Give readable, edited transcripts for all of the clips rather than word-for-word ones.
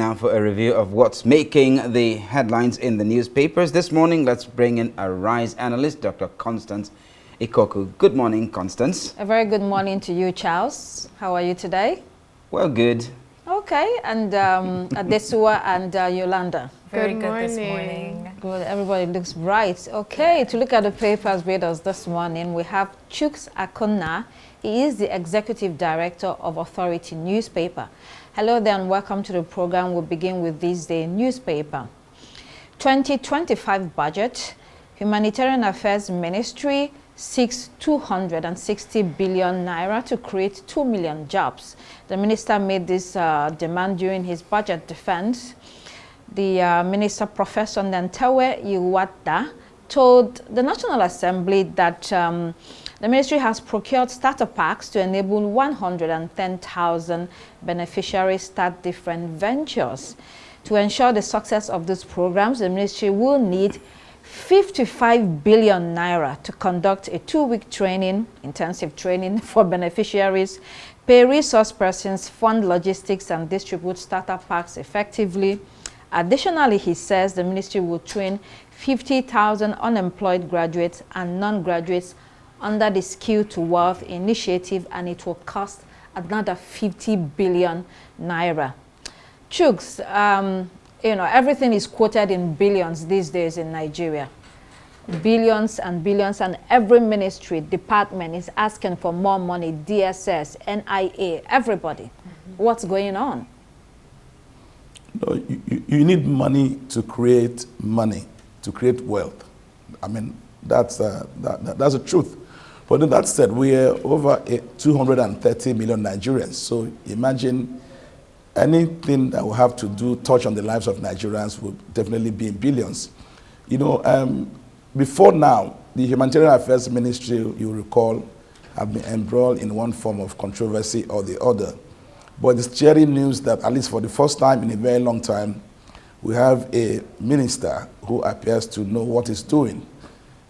now for a review of what's making the headlines in the newspapers. This morning, let's bring in a RISE analyst, Dr. Constance Ikoku. Good morning, Constance. A very good morning to you, Charles. How are you today? Well, good. Okay, and Adesua and Yolanda. Very good this morning. Good, everybody looks bright. Okay, to look at the papers with us this morning, we have Chuks Akuna. He is the Executive Director of Authority newspaper. Hello there and welcome to the program. We'll begin with this day newspaper. 2025 budget, Humanitarian Affairs Ministry seeks 260 billion naira to create 2 million jobs. The minister made this demand during his budget defense. The minister, Professor Nantawe Iwata, told the National Assembly that the ministry has procured starter packs to enable 110,000 beneficiaries start different ventures. To ensure the success of these programs, the ministry will need 55 billion naira to conduct a 2-week training, intensive training for beneficiaries, pay resource persons, fund logistics, and distribute starter packs effectively. Additionally, he says the ministry will train 50,000 unemployed graduates and non-graduates under the Skill to Wealth initiative, and it will cost another 50 billion naira. Chuks, you know, everything is quoted in billions these days in Nigeria. Billions and billions, and every ministry, department is asking for more money, DSS, NIA, everybody. What's going on? No, you need money, to create wealth. I mean, that's the truth. But that said, we are over 230 million Nigerians. So imagine anything that we have to do, touch on the lives of Nigerians, will definitely be in billions. You know, before now, the Humanitarian Affairs Ministry, you recall, have been embroiled in one form of controversy or the other. But it's cheering news that, at least for the first time in a very long time, we have a minister who appears to know what he's doing.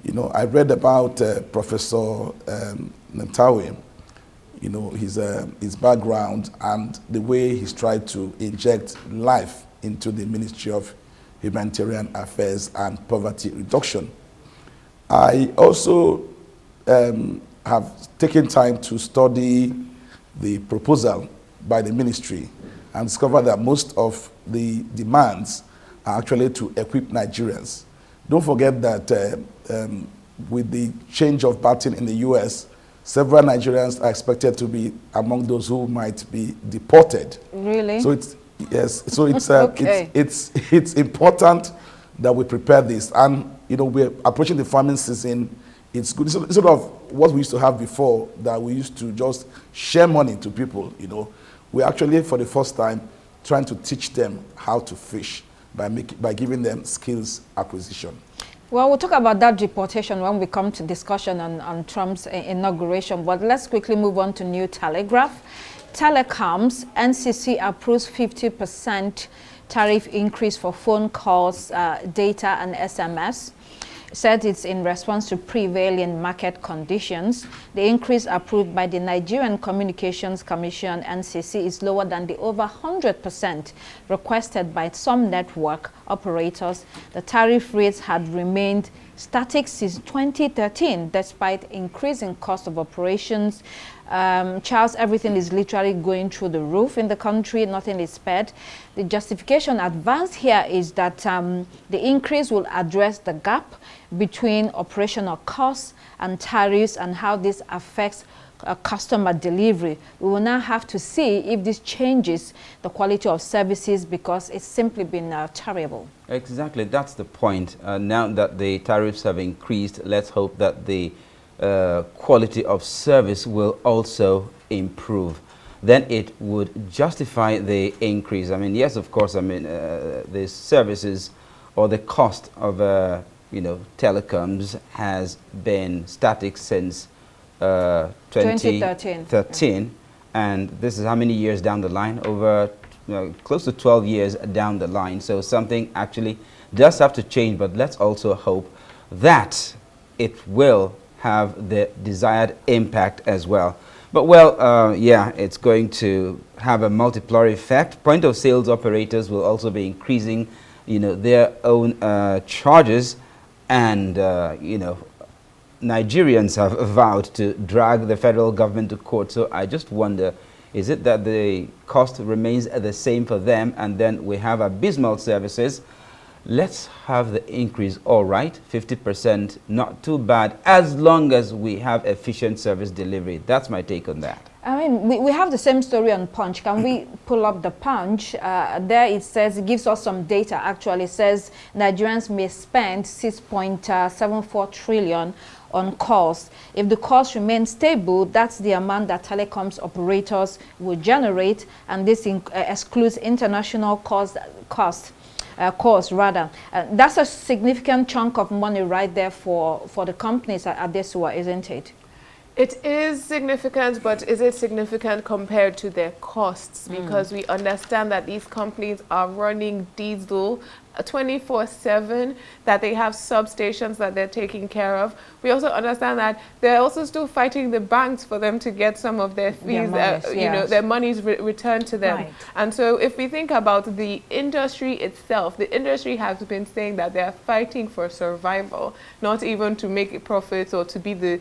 You know, I read about Professor Nantawe, you know, his background and the way he's tried to inject life into the Ministry of Humanitarian Affairs and Poverty Reduction. I also have taken time to study the proposal by the ministry and discover that most of the demands are actually to equip Nigerians. Don't forget that with the change of pattern in the US, several Nigerians are expected to be among those who might be deported. Really? So it's, yes, so it's, okay. it's important that we prepare this. And, you know, we're approaching the farming season. It's good. It's sort of what we used to have before, that we used to just share money to people, you know. We're actually, for the first time, trying to teach them how to fish by giving them skills acquisition. Well, we'll talk about that deportation when we come to discussion on Trump's inauguration, but let's quickly move on to New Telegraph. Telecoms, NCC approves 50% tariff increase for phone calls, data and SMS. Said it's in response to prevailing market conditions. The increase approved by the Nigerian Communications Commission, NCC, is lower than the over 100% requested by some network operators. The tariff rates had remained static since 2013, despite increasing cost of operations. Charles, everything is literally going through the roof in the country. Nothing is spared. The justification advanced here is that the increase will address the gap between operational costs and tariffs and how this affects customer delivery. We will now have to see if this changes the quality of services, because it's simply been terrible. Exactly, that's the point. Now that the tariffs have increased, let's hope that the quality of service will also improve. Then it would justify the increase. I mean, yes, of course, I mean, the services or the cost of, you know, telecoms has been static since 2013. And this is how many years down the line? Over close to 12 years down the line. So something actually does have to change, but let's also hope that it will have the desired impact as well. But well, yeah, it's going to have a multiplier effect. Point of sales operators will also be increasing, their own charges, and Nigerians have vowed to drag the federal government to court. So I just wonder, is it that the cost remains the same for them, and then we have abysmal services? Let's have the increase, all right, 50%, not too bad, as long as we have efficient service delivery. That's my take on that. I mean, we have the same story on Punch. Can we pull up the Punch? There it says, it gives us some data actually. It says Nigerians may spend 6.74 trillion on calls. If the cost remains stable, that's the amount that telecoms operators will generate, and this excludes international costs. That's a significant chunk of money right there for the companies at Desua, isn't it? It is significant, but is it significant compared to their costs? Because we understand that these companies are running diesel 24/7, that they have substations that they're taking care of. We also understand that they're also still fighting the banks for them to get some of their fees, their monies returned to them. Right. And so if we think about the industry itself, the industry has been saying that they're fighting for survival, not even to make profits or to be the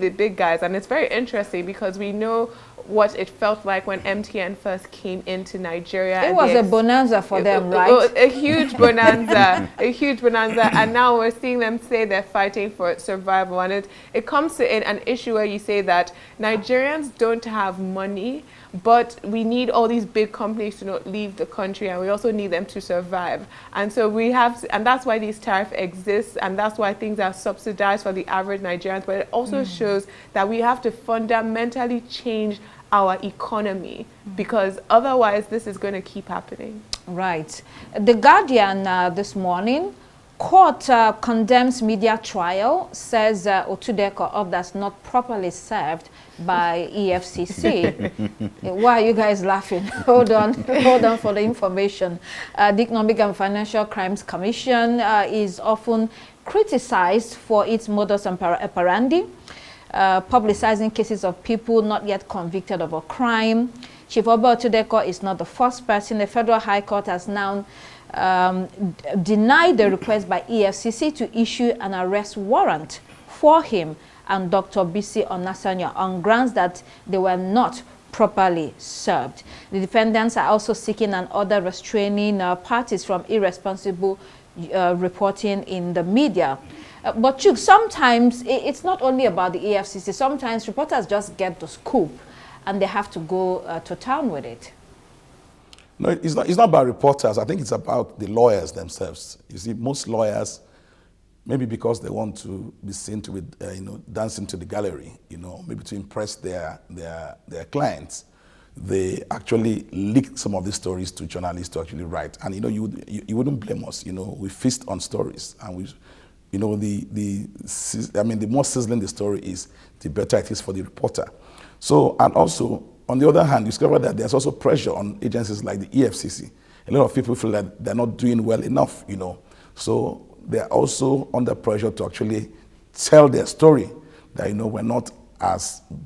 big guys. And it's very interesting because we know what it felt like when MTN first came into Nigeria. It was a bonanza for them, right? A huge bonanza, a huge bonanza. And now we're seeing them say they're fighting for survival. And it comes to an issue where you say that Nigerians don't have money, but we need all these big companies to not leave the country, and we also need them to survive. And so we have, and that's why these tariffs exist, and that's why things are subsidized for the average Nigerians. But it also shows that we have to fundamentally change our economy, because otherwise this is going to keep happening. Right. The Guardian this morning, court condemns media trial, says Otudeko of that's not properly served by EFCC. Why are you guys laughing? Hold on for the information. The Economic and Financial Crimes Commission is often criticized for its modus operandi, publicizing cases of people not yet convicted of a crime. Chief Oba Otudeko is not the first person. The Federal High Court has now denied the request by EFCC to issue an arrest warrant for him and Dr. Bisi Onasanya on grounds that they were not properly served. The defendants are also seeking an order restraining parties from irresponsible reporting in the media. But Chuk, sometimes it's not only about the EFCC. Sometimes reporters just get the scoop and they have to go to town with it. No, it's not about reporters. I think it's about the lawyers themselves. You see, most lawyers, maybe because they want to be seen to be, dancing to the gallery, maybe to impress their clients, they actually leak some of these stories to journalists to actually write. And you wouldn't blame us. We feast on stories, and we. The more sizzling the story is, the better it is for the reporter. So, and also, on the other hand, you discover that there's also pressure on agencies like the EFCC. A lot of people feel that they're not doing well enough, So they're also under pressure to actually tell their story that,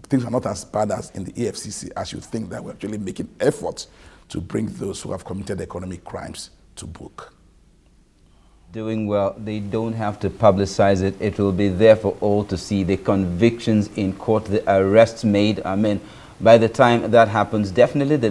things are not as bad as in the EFCC as you think, that we're actually making efforts to bring those who have committed economic crimes to book. Doing well, they don't have to publicize it. It will be there for all to see. The convictions in court, the arrests made. I mean, by the time that happens, definitely the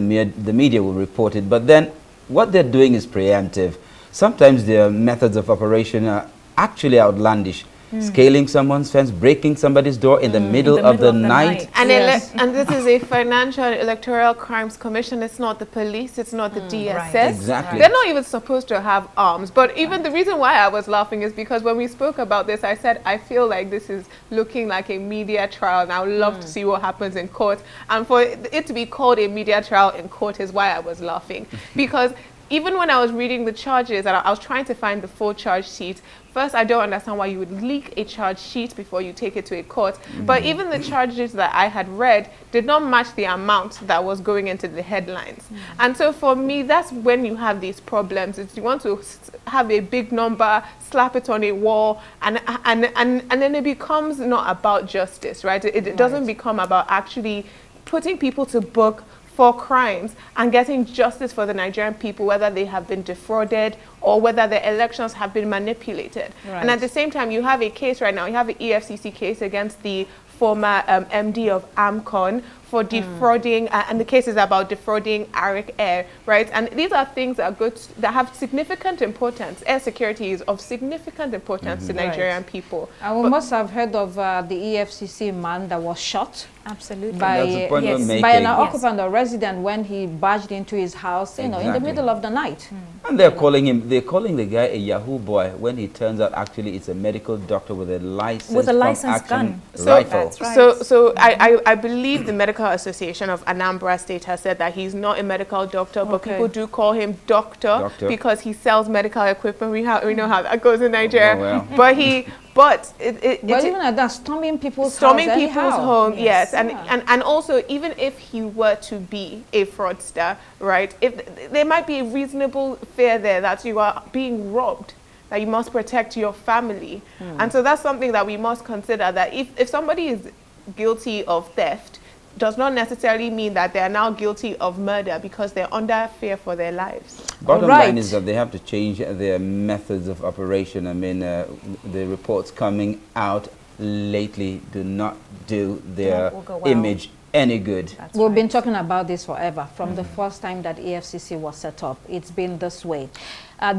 media will report it. But then what they're doing is preemptive. Sometimes their methods of operation are actually outlandish. Scaling someone's fence, breaking somebody's door in the middle of the night. And, and this is a financial and electoral crimes commission. It's not the police. It's not the DSS. Right. Exactly. They're not even supposed to have arms. But even the reason why I was laughing is because when we spoke about this, I said, I feel like this is looking like a media trial, and I would love to see what happens in court. And for it to be called a media trial in court is why I was laughing. Because even when I was reading the charges and I was trying to find the full charge sheet, first, I don't understand why you would leak a charge sheet before you take it to a court. But even the charges that I had read did not match the amount that was going into the headlines. And so for me, that's when you have these problems. It's you want to have a big number, slap it on a wall, and then it becomes not about justice, right? It doesn't become about actually putting people to book for crimes and getting justice for the Nigerian people, whether they have been defrauded or whether the elections have been manipulated. Right. And at the same time, you have a case right now, you have an EFCC case against the former MD of AMCON for defrauding, and the case is about defrauding Arik Air, right? And these are things that are good, that have significant importance. Air security is of significant importance to Nigerian people. And we must have heard of the EFCC man that was shot. Absolutely. By, That's the point we're making. by an occupant or resident when he barged into his house, you know, in the middle of the night. And they're calling the guy a Yahoo boy when he turns out actually it's a medical doctor with a license. With a licensed gun. Rifle. That's right. So I believe the Medical Association of Anambra State has said that he's not a medical doctor, but people do call him doctor because he sells medical equipment. We know how that goes in Nigeria. Oh, well. But But even at that, storming people's home, yes. And also, even if he were to be a fraudster, right, if there might be a reasonable fear there that you are being robbed, that you must protect your family. And so that's something that we must consider, that if somebody is guilty of theft, does not necessarily mean that they are now guilty of murder because they're under fear for their lives. Bottom line is that they have to change their methods of operation. I mean, the reports coming out lately do not do their image any good. We've been talking about this forever, from the first time that EFCC was set up. It's been this way.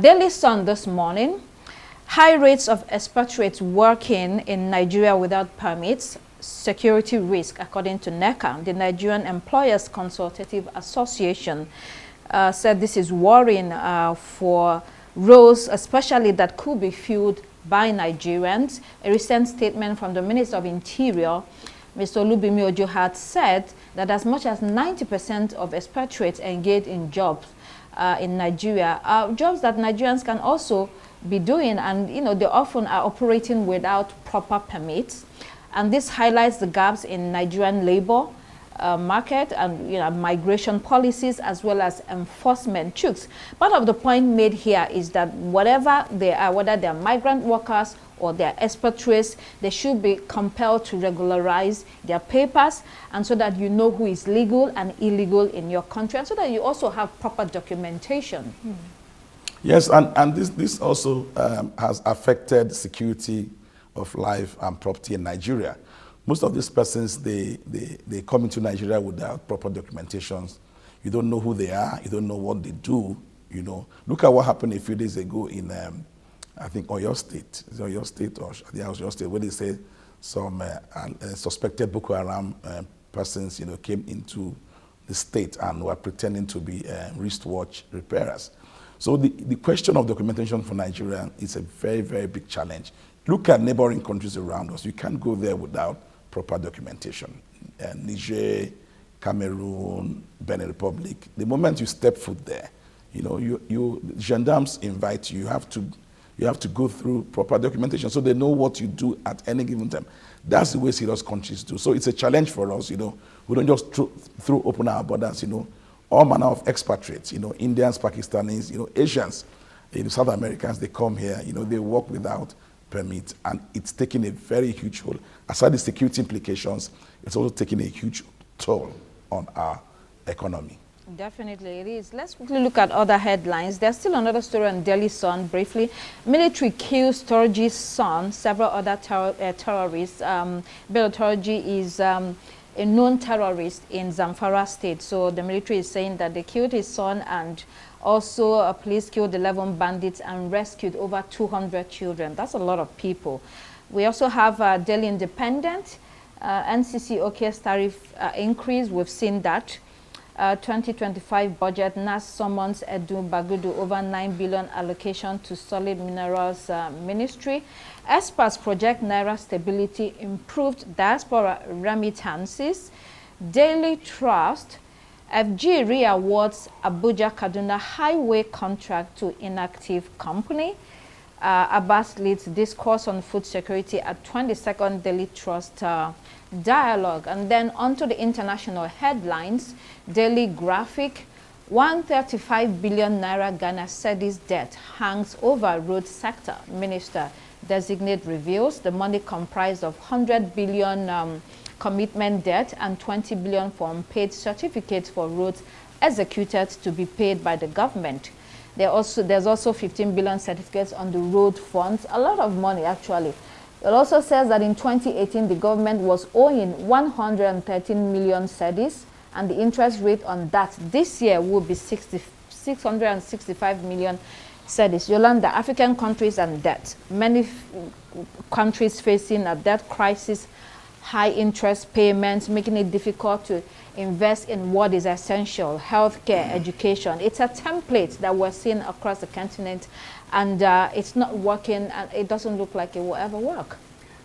Daily Sun this morning, high rates of expatriates working in Nigeria without permits, security risk, according to NECA. The Nigerian Employers Consultative Association said this is worrying for roles, especially that could be filled by Nigerians. A recent statement from the Minister of Interior, Mr. Olubimi Ojo, had said that as much as 90% of expatriates engage in jobs in Nigeria are jobs that Nigerians can also be doing, and you know, they often are operating without proper permits. And this highlights the gaps in Nigerian labor market and migration policies, as well as enforcement checks. Part of the point made here is that whatever they are, whether they are migrant workers or they are expatriates, they should be compelled to regularize their papers, and so that you know who is legal and illegal in your country, and so that you also have proper documentation. Yes, and this also has affected security of life and property in Nigeria. Most of these persons, they come into Nigeria without proper documentations. You don't know who they are. You don't know what they do. You know, look at what happened a few days ago in, I think, Oyo State. Is it Oyo State or Oyo State, where they say some suspected Boko Haram persons, came into the state and were pretending to be wristwatch repairers. So the question of documentation for Nigeria is a very, very big challenge. Look at neighboring countries around us. You can't go there without proper documentation. Niger, Cameroon, Benin Republic. The moment you step foot there, gendarmes invite you. You have to go through proper documentation so they know what you do at any given time. That's the way serious countries do. So it's a challenge for us. We don't just open our borders. All manner of expatriates. Indians, Pakistanis, Asians, South Americans. They come here. They work without permit, and it's taking a very huge toll. Aside the security implications, it's also taking a huge toll on our economy. Definitely it is. Let's quickly look at other headlines. There's still another story on Daily Sun, briefly. Military kills Torji's son, several other terrorists. Bello Torji is a known terrorist in Zamfara State. So the military is saying that they killed his son, and also police killed 11 bandits and rescued over 200 children. That's a lot of people. We also have Daily Independent, NCC OKS tariff increase. We've seen that. 2025 budget, NAS summons Edu Bagudu over 9 billion allocation to solid minerals ministry. Experts project Naira stability, improved diaspora remittances. Daily Trust, FG reawards Abuja Kaduna highway contract to inactive company. Abbas leads discourse on food security at 22nd Daily Trust dialogue. And then onto the international headlines. Daily Graphic, 135 billion naira Ghana Cedis debt hangs over road sector. Minister designate reveals the money comprised of 100 billion commitment debt and 20 billion for unpaid certificates for roads executed to be paid by the government. There's also 15 billion certificates on the road funds, a lot of money actually. It also says that in 2018, the government was owing 113 million cedis, and the interest rate on that this year will be 665 million cedis. Yolanda, African countries and debt. Many countries facing a debt crisis, high interest payments, making it difficult to invest in what is essential, healthcare, education. It's a template that we're seeing across the continent, and it's not working, and it doesn't look like it will ever work.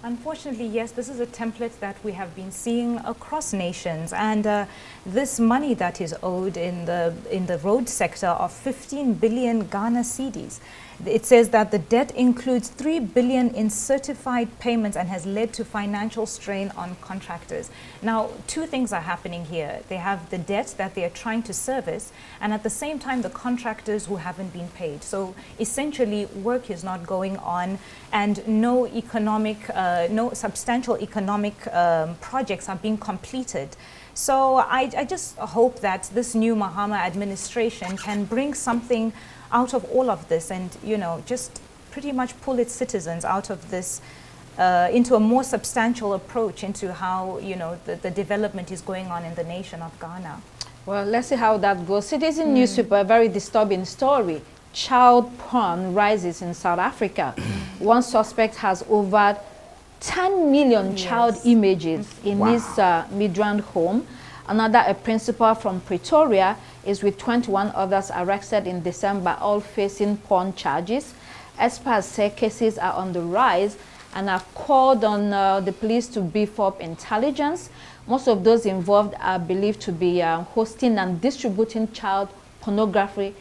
Unfortunately, yes, this is a template that we have been seeing across nations, and this money that is owed in the road sector of 15 billion Ghana cedis. It says that the debt includes 3 billion in certified payments and has led to financial strain on contractors. Now, two things are happening here. They have the debt that they are trying to service, and at the same time, the contractors who haven't been paid. So essentially, work is not going on, and no substantial economic projects are being completed. So I just hope that this new Mahama administration can bring something out of all of this, and just pretty much pull its citizens out of this into a more substantial approach into how the development is going on in the nation of Ghana. Well, let's see how that goes. Citizen newspaper, a very disturbing story. Child porn rises in South Africa. One suspect has over 10 million child images in his Midrand home. Another, a principal from Pretoria, is with 21 others arrested in December, all facing porn charges. Experts say cases are on the rise and have called on the police to beef up intelligence. Most of those involved are believed to be hosting and distributing child pornography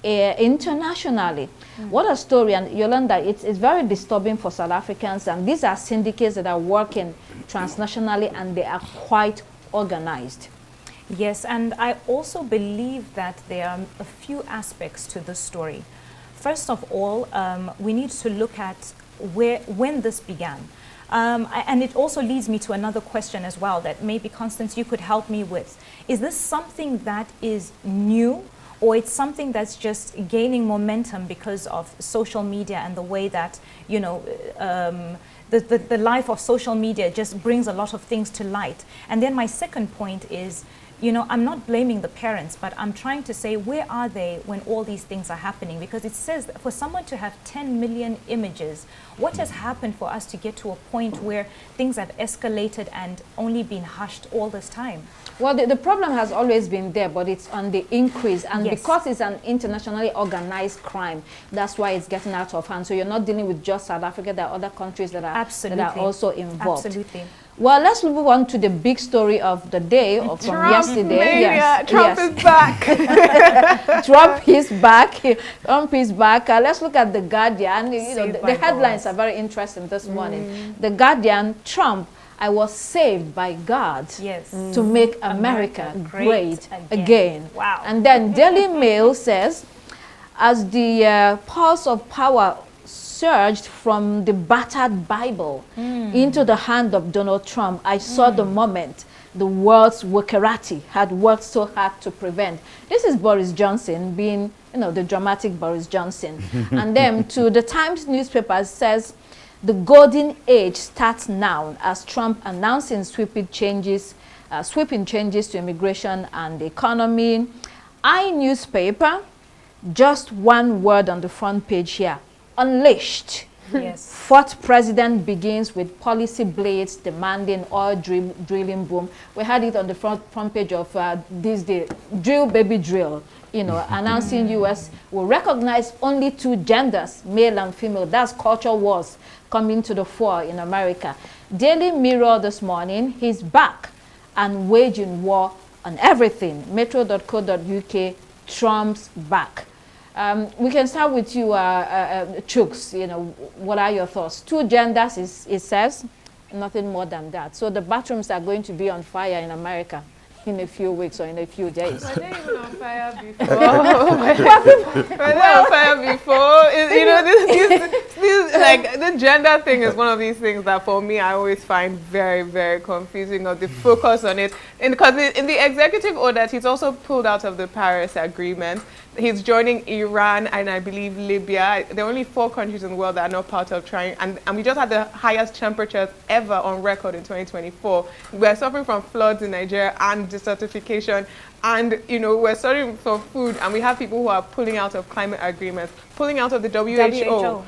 internationally. What a story. And Yolanda, it's very disturbing for South Africans, and these are syndicates that are working transnationally, and they are quite organized. Yes, and I also believe that there are a few aspects to this story. First of all, we need to look at when this began. And it also leads me to another question as well that maybe, Constance, you could help me with. Is this something that is new, or it's something that's just gaining momentum because of social media and the way that, the life of social media just brings a lot of things to light? And then my second point is, I'm not blaming the parents, but I'm trying to say, where are they when all these things are happening? Because it says that for someone to have 10 million images, what has happened for us to get to a point where things have escalated and only been hushed all this time? Well, the problem has always been there, but it's on the increase. And because it's an internationally organized crime, that's why it's getting out of hand. So you're not dealing with just South Africa. There are other countries that are also involved. Absolutely. Well, let's move on to the big story of the day, or from yesterday. Trump is back. Trump is back. Trump is back. Let's look at The Guardian. The headlines are very interesting this morning. The Guardian, Trump, I was saved by God to make America great again. Wow. And then Daily Mail says, as the pulse of power surged from the battered Bible into the hand of Donald Trump, I saw the moment the world's wokerati had worked so hard to prevent. This is Boris Johnson being, the dramatic Boris Johnson. And then to the Times newspaper says, the golden age starts now as Trump announcing sweeping changes to immigration and the economy. Newspaper, just one word on the front page here. Unleashed. Yes. Fourth president begins with policy blades demanding oil drilling boom. We had it on the front page of this day. Drill, baby, drill. Announcing U.S. will recognize only two genders, male and female. That's culture wars coming to the fore in America. Daily Mirror this morning, he's back and waging war on everything. Metro.co.uk, Trump's back. We can start with you, Chooks. What are your thoughts? Two genders, it says, nothing more than that. So the bathrooms are going to be on fire in America in a few weeks or in a few days. Were they even on fire before? Were they on fire before? Like the gender thing is one of these things that for me I always find very, very confusing, of the focus on it. And because in the executive order, he's also pulled out of the Paris Agreement. He's joining Iran and I believe Libya. There are only 4 countries in the world that are not part of trying, and we just had the highest temperatures ever on record in 2024. We're suffering from floods in Nigeria and desertification, and we're suffering from food, and we have people who are pulling out of climate agreements, pulling out of the WHO.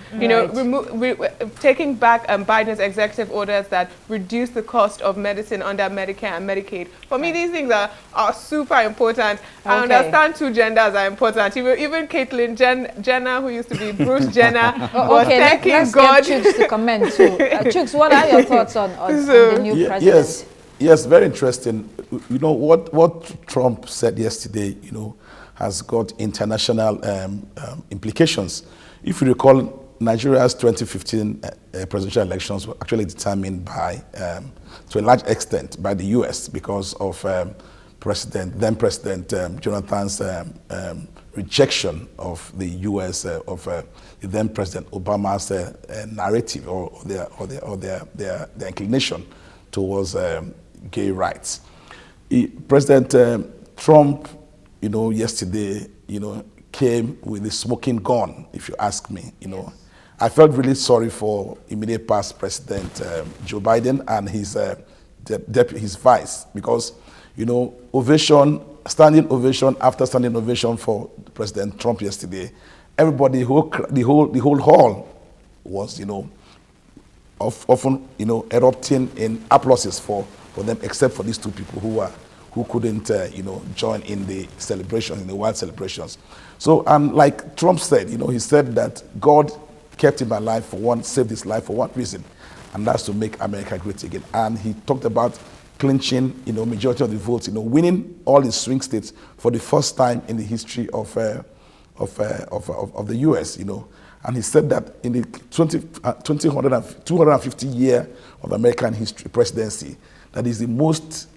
Taking back Biden's executive orders that reduce the cost of medicine under Medicare and Medicaid. For me, these things are super important. I understand 2 genders are important. Even Caitlyn Jenner, who used to be Bruce Jenner, was thanking let's God. Get Chooks to comment too. Chooks, what are your thoughts on the new president? Yes, very interesting. What Trump said yesterday, has got international implications. If you recall, Nigeria's 2015 presidential elections were actually determined by, to a large extent, by the U.S. because of then President Jonathan's rejection of the U.S. of then President Obama's narrative or their inclination towards gay rights. President Trump, yesterday, came with a smoking gun, if you ask me. Yes. I felt really sorry for immediate past President Joe Biden and his vice, because standing ovation after standing ovation for President Trump yesterday. Everybody, the whole hall was, often, erupting in applauses for them, except for these 2 people who couldn't, join in the celebrations, in the wild celebrations. So, like Trump said, he said that God kept him alive saved his life for one reason, and that's to make America great again. And he talked about clinching, majority of the votes, winning all the swing states for the first time in the history of the U.S., And he said that in the 250 year of American history, presidency, that is the most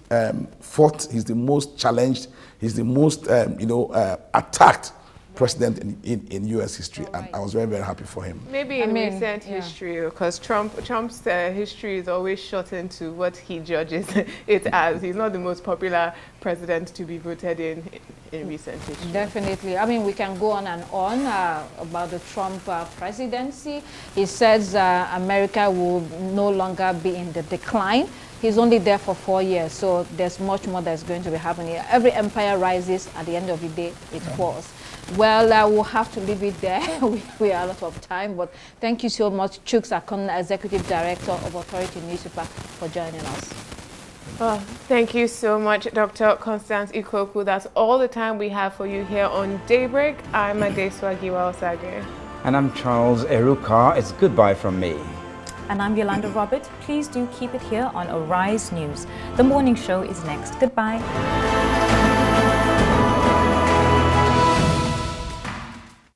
fought, he's the most challenged, he's the most, attacked president in U.S. history, and I was very, very happy for him. Maybe in recent history, because Trump's history is always shortened to what he judges it as. He's not the most popular president to be voted in recent history. Definitely. I mean, we can go on and on about the Trump presidency. He says America will no longer be in the decline. He's only there for 4 years, so there's much more that's going to be happening. Every empire rises, at the end of the day, it falls. Well, we'll have to leave it there. we are out of time, but thank you so much, Chooks Akon, Executive Director of Authority Newspaper, for joining us. Thank you so much, Dr. Constance Ikoku. That's all the time we have for you here on Daybreak. I'm Adeswa Giwa-Osage. And I'm Charles Eruka. It's goodbye from me. And I'm Yolanda Robert. Please do keep it here on Arise News. The morning show is next. Goodbye.